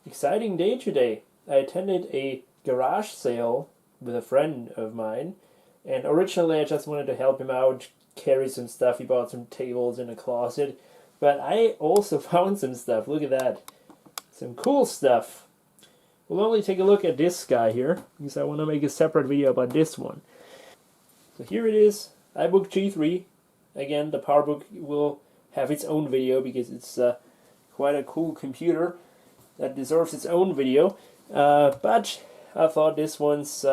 Exciting day today. I attended a garage sale with a friend of mine, and originally I just wanted to help him out, carry some stuff. He bought some tables in a closet, but I also found some stuff. Look at that. Some cool stuff. We'll only take a look at this guy here, because I want to make a separate video about this one. So here it is, iBook G3. Again, the PowerBook will have its own video because it's quite a cool computer that deserves its own video, but I thought this one's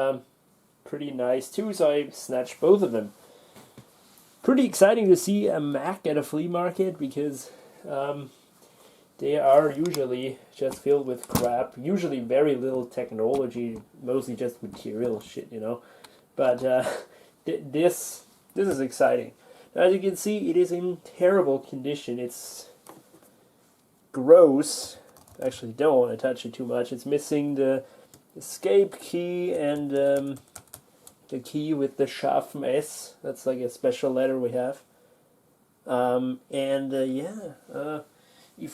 pretty nice too, so I snatched both of them. Pretty exciting to see a Mac at a flea market because they are usually just filled with crap, usually very little technology, mostly just material shit, you know. But this is exciting. As you can see, it is in terrible condition. It's gross. Actually, don't want to touch it too much. It's missing the escape key and the key with the Schaffen S. That's like a special letter we have. Even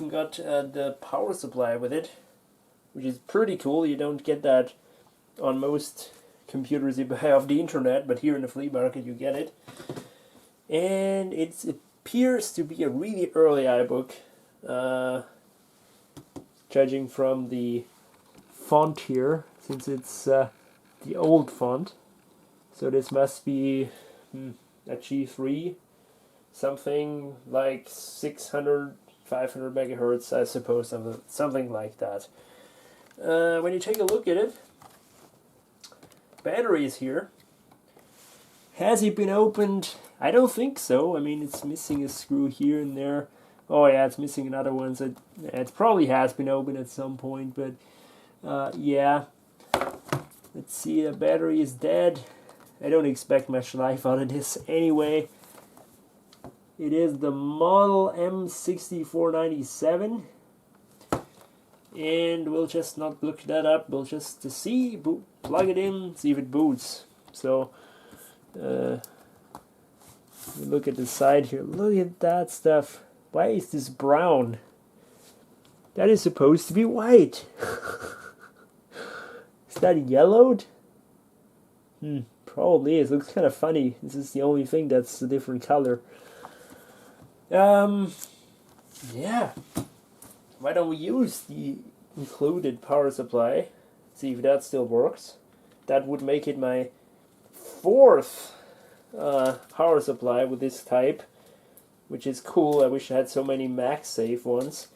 got the power supply with it, which is pretty cool. You don't get that on most computers you buy off the internet, but here in the flea market you get it. And it appears to be a really early iBook, judging from the font here, since it's the old font. So this must be a G3, something like 600, 500 megahertz, I suppose, something like that. When you take a look at it, battery is here. Has it been opened? I don't think so. I mean, it's missing a screw here and there. Oh yeah, it's missing another one, so it probably has been opened at some point, but yeah. Let's see, the battery is dead. I don't expect much life out of this anyway. It is the model M6497, and we'll just not look that up. We'll just see, plug it in, see if it boots. So look at the side here. Look at that stuff. Why is this brown? That is supposed to be white. Is that yellowed? Probably is. Looks kind of funny. This is the only thing that's a different color. Yeah. Why don't we use the included power supply? See if that still works. That would make it my fourth power supply with this type, which is cool. I wish I had so many MagSafe ones.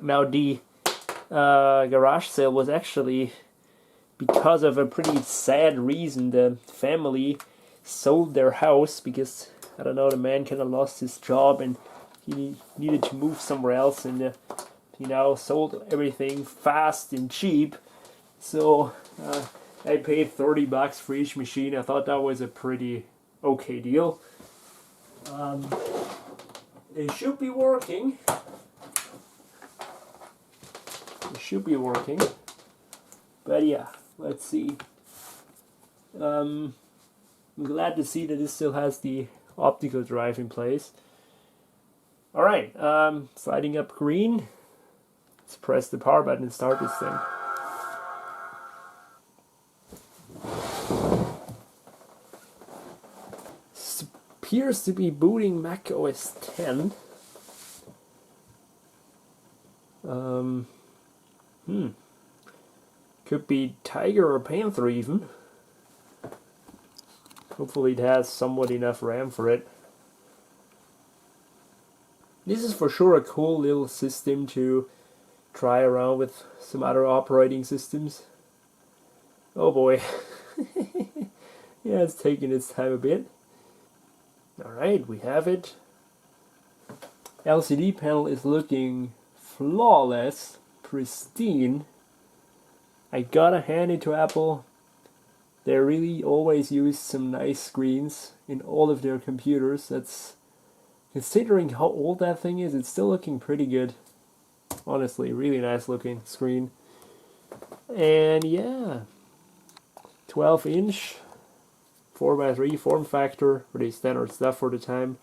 Now the garage sale was actually because of a pretty sad reason. The family sold their house because, I don't know, the man kind of lost his job and he needed to move somewhere else, and he now sold everything fast and cheap. So I paid $30 for each machine. I thought that was a pretty okay deal. It should be working. It should be working. But yeah, let's see. I'm glad to see that this still has the optical drive in place. Alright, sliding up green. Let's press the power button and start this thing. Appears to be booting Mac OS 10. Could be Tiger or Panther even. Hopefully it has somewhat enough RAM for it. This is for sure a cool little system to try around with some other operating systems. Oh boy. Yeah, it's taking its time a bit. Alright, we have it. LCD panel is looking flawless, pristine. I gotta hand it to Apple. They really always use some nice screens in all of their computers. That's, considering how old that thing is, it's still looking pretty good. Honestly, really nice looking screen. And yeah, 12-inch 4x3 form factor, pretty standard stuff for the time.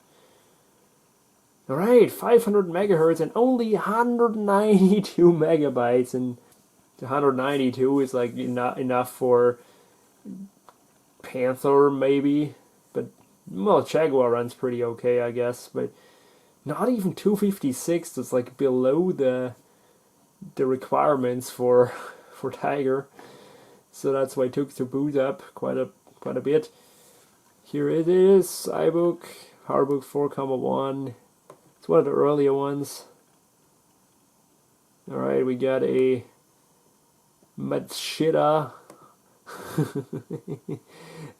Alright, 500 megahertz and only 192 megabytes, and The 192 is like enough for Panther maybe, but well, Jaguar runs pretty okay, I guess, but not even 256. That's like below the requirements for Tiger. So that's why it took to boot up quite a bit. Here it is, iBook, Hardbook 4.1. It's one of the earlier ones. Alright, we got a Matsushita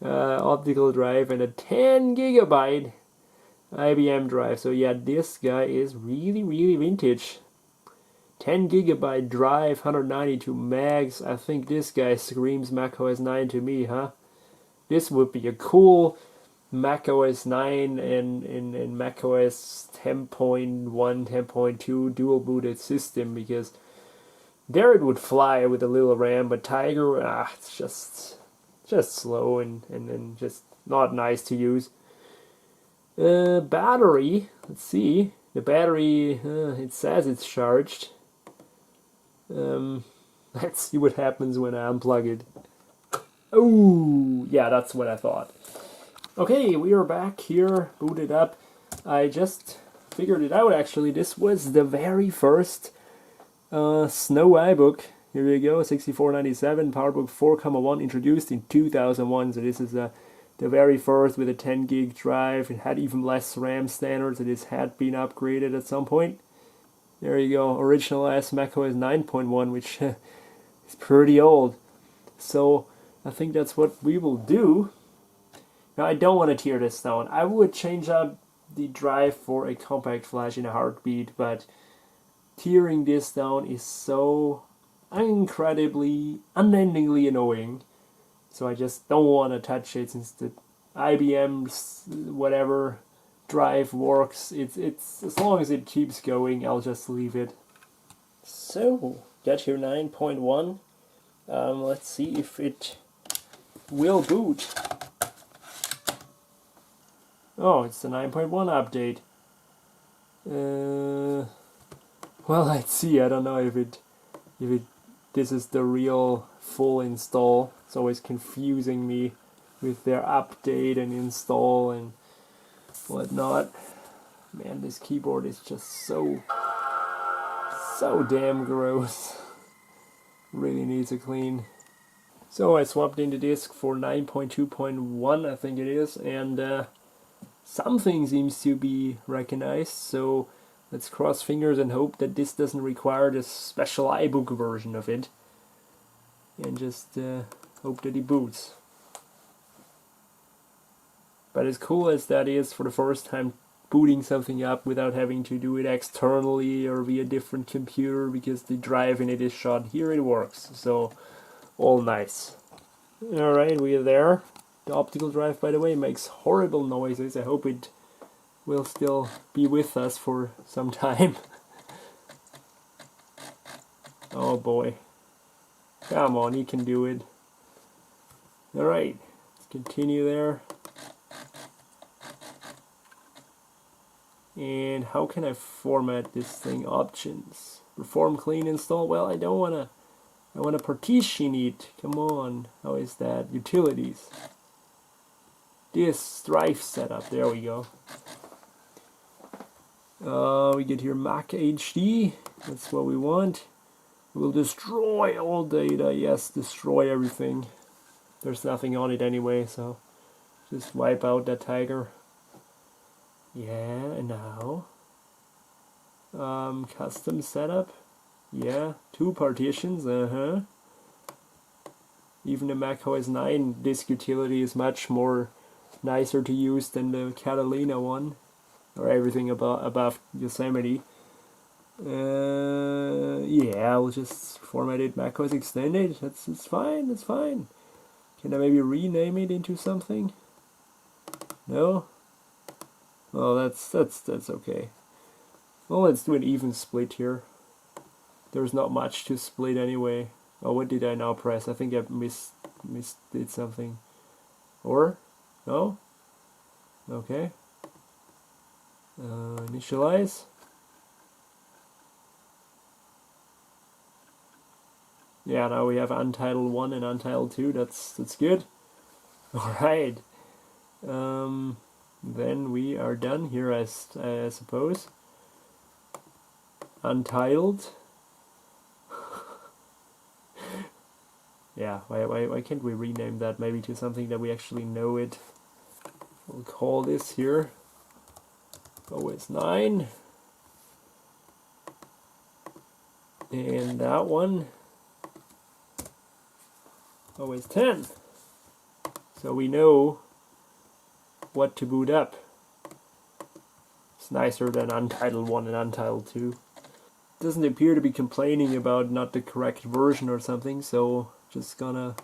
optical drive and a 10 gigabyte IBM drive. So yeah, this guy is really vintage. 10 gigabyte drive, 192 megs. I think this guy screams macOS 9 to me, huh? This would be a cool macOS 9 and macOS 10.1, 10.2 dual booted system, because there it would fly with a little RAM, but Tiger, it's just slow and just not nice to use. Battery, let's see. The battery, it says it's charged. Let's see what happens when I unplug it. Oh, yeah, that's what I thought. Okay, we are back here, booted up. I just figured it out, actually. This was the very first Snow iBook. Here you go, 6497, PowerBook 4.1, introduced in 2001. So this is the very first with a 10 gig drive. It had even less RAM standards. It had been upgraded at some point. There you go, original as macOS 9.1, which is pretty old. So I think that's what we will do. Now I don't want to tear this down. I would change up the drive for a compact flash in a heartbeat, but tearing this down is so incredibly, unendingly annoying. So I just don't want to touch it, since the IBM's whatever drive works. It's as long as it keeps going, I'll just leave it. So got here 9.1. Let's see if it will boot. Oh, it's the 9.1 update. Well, let's see. I don't know if this is the real full install. It's always confusing me with their update and install and whatnot. Man, this keyboard is just so damn gross. Really needs a clean. So I swapped in the disk for 9.2.1, I think it is, and something seems to be recognized. So let's cross fingers and hope that this doesn't require the special iBook version of it, and just hope that it boots. But as cool as that is, for the first time booting something up without having to do it externally or via a different computer, because the drive in it is shot, here it works. So all nice. Alright, we are there. The optical drive, by the way, makes horrible noises. I hope it will still be with us for some time. Oh boy. Come on, you can do it. Alright, let's continue there. And how can I format this thing? Options. Perform clean install. Well, I don't wanna. I wanna partition it. Come on. How is that? Utilities. This drive setup. There we go. We get here Mac HD. That's what we want. We'll destroy all data. Yes, destroy everything. There's nothing on it anyway, so just wipe out that tiger. Yeah, and now custom setup. Yeah, 2 partitions. Even the macOS 9 disk utility is much more nicer to use than the Catalina one, or everything above Yosemite. Yeah, I'll just format it macOS extended. That's fine. That's fine. Can I maybe rename it into something? No. Well, that's okay. Well, let's do an even split here. There's not much to split anyway. Oh, what did I now press? I think I did something. Or? No? Okay. Initialize. Yeah, now we have Untitled 1 and Untitled 2. That's good. Alright. Then we are done here, I suppose. Untitled. Yeah, why can't we rename that maybe to something that we actually know it? We'll call this here OS 9. And that one OS 10. So we know what to boot up. It's nicer than Untitled 1 and Untitled 2. Doesn't appear to be complaining about not the correct version or something, so just gonna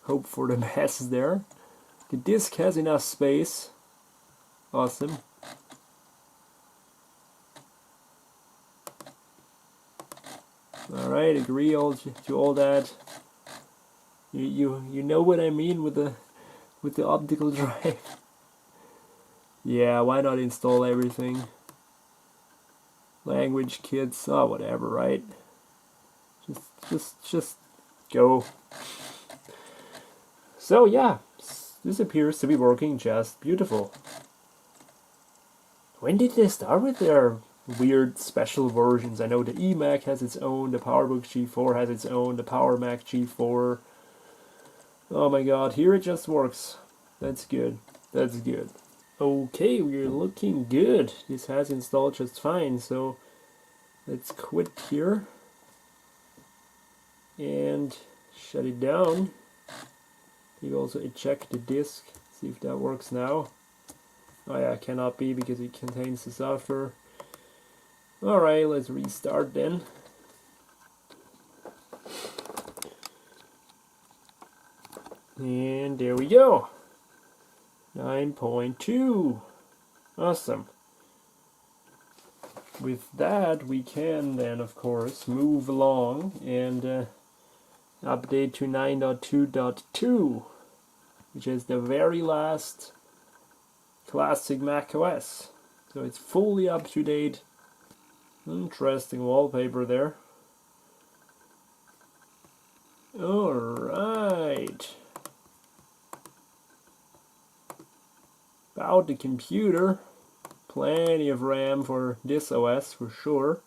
hope for the best there. The disk has enough space. Awesome. Alright, agree to all that. You know what I mean with the optical drive. Yeah, why not install everything? Language kits, oh whatever, right? Just go. So yeah, this appears to be working just beautiful. When did they start with their weird special versions? I know the eMac has its own, the PowerBook G4 has its own, the PowerMac G4. Oh my god, here it just works. That's good. That's good. Okay, we're looking good. This has installed just fine, so let's quit here and shut it down. You also eject the disk, see if that works now. Oh yeah, cannot be because it contains the software. Alright, let's restart then. And there we go. 9.2. Awesome. With that, we can then, of course, move along and update to 9.2.2, which is the very last classic Mac OS. So it's fully up to date. Interesting wallpaper there. Alright. About the computer. Plenty of RAM for this OS for sure.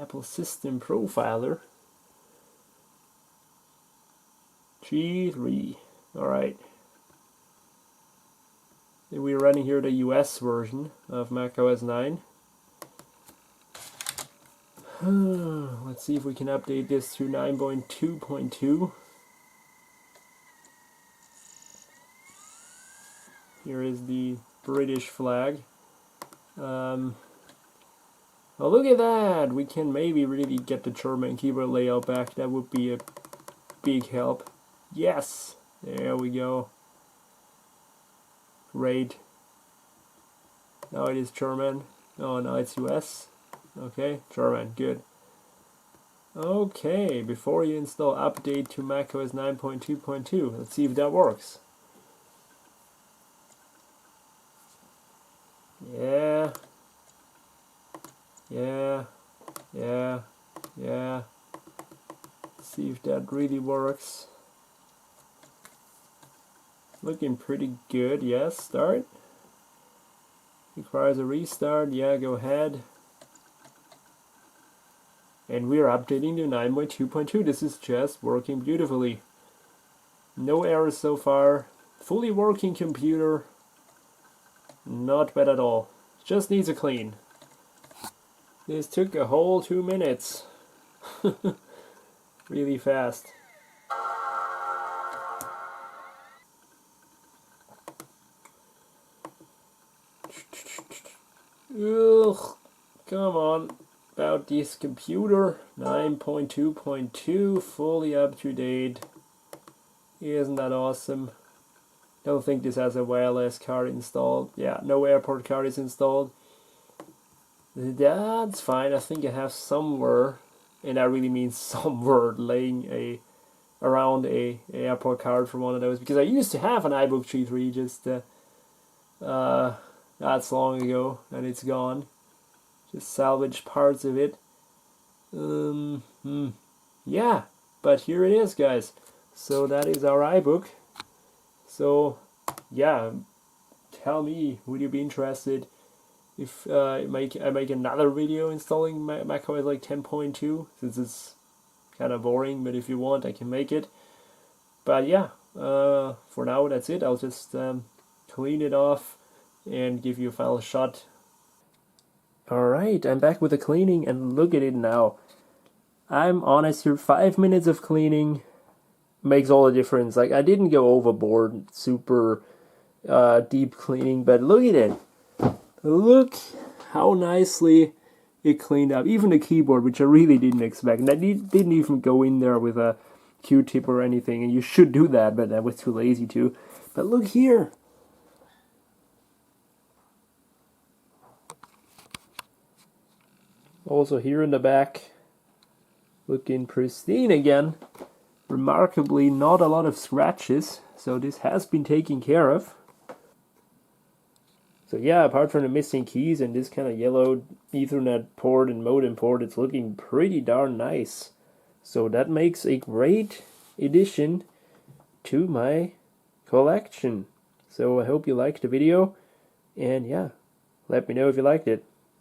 Apple System Profiler. G3. Alright. We're running here the US version of Mac OS 9. Let's see if we can update this to 9.2.2. Here is the British flag. Oh, look at that! We can maybe really get the German keyboard layout back. That would be a big help. Yes! There we go. Great. Now it is German. Oh, now it's US. Okay, German, good. Okay, before you install update to macOS 9.2.2, let's see if that works. Yeah. Let's see if that really works. Looking pretty good, yes, start. Requires a restart, yeah, go ahead. And we're updating to 9.2.2. This is just working beautifully. No errors so far. Fully working computer. Not bad at all. Just needs a clean. This took a whole 2 minutes. Really fast. Ugh, come on. About this computer, 9.2.2, fully up to date. Isn't that awesome? Don't think this has a wireless card installed. Yeah, no airport card is installed. That's fine. I think I have somewhere, and that really means somewhere, laying around a airport card for one of those, because I used to have an iBook G3, just not so long ago, and it's gone. Just salvaged parts of it. Yeah, but here it is, guys. So that is our iBook. So yeah, tell me, would you be interested if I make another video installing macOS like 10.2, since it's kind of boring, but if you want, I can make it. But yeah, for now that's it. I'll just clean it off and give you a final shot. Alright, I'm back with the cleaning, and look at it now. I'm honest here, 5 minutes of cleaning makes all the difference. Like, I didn't go overboard, super deep cleaning, but look at it. Look how nicely it cleaned up. Even the keyboard, which I really didn't expect. And I didn't even go in there with a Q-tip or anything, and you should do that, but I was too lazy to. But look here. Also here in the back, looking pristine again. Remarkably, not a lot of scratches, so this has been taken care of. So yeah, apart from the missing keys and this kind of yellowed Ethernet port and modem port, it's looking pretty darn nice. So that makes a great addition to my collection. So I hope you liked the video, and yeah, let me know if you liked it.